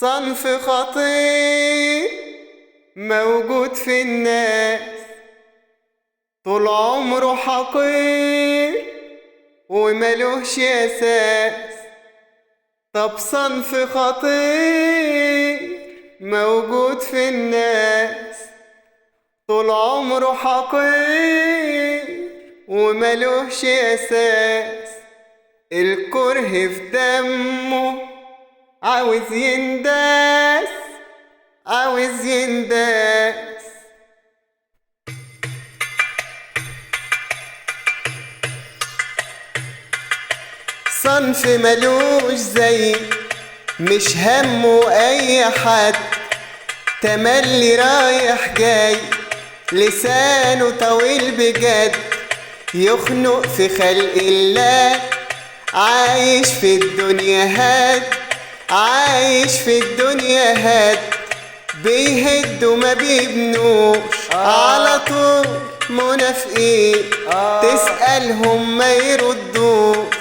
صنف خطير موجود في الناس، طول عمره حقير وملوش أساس. طب صنف خطير موجود في الناس، طول عمره حقير وملوش أساس. الكره في دمه عاوز ينداس، عاوز ينداس. صنف ملوش زي، مش همه اي حد، تملي رايح جاي، لسانه طويل بجد، يخنق في خلق الله، عايش في الدنيا هاد، عايش في الدنيا هاد. بيهد وما بيبنوش، على طول منافقين، تسألهم ما يردوش،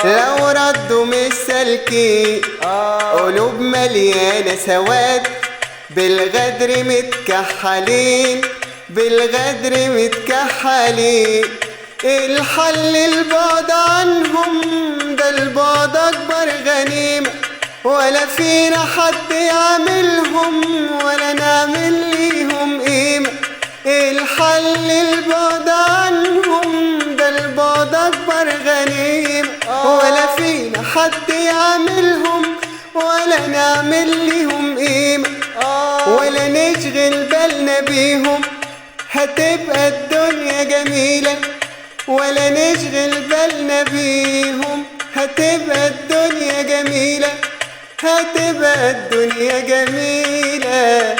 لو ردوا مش سالكين. قلوب مليانة سواد، بالغدر متكحلين، بالغدر متكحلين. الحل البعد عنهم، ده البعد أكبر غنيمة، ولا فينا حد يعملهم ولا نعمل ليهم قيمة. الحل البعد عنهم، ده البعد أكبر غنيمة، ولا فينا حد يعملهم ولا نعمل ليهم قيمة، ولا نشغل بالنا بيهم. هتبقى الدنيا جميلة ولا نشغل بالنا بيهم، هتبقى الدنيا جميلة، هتبقى الدنيا جميلة.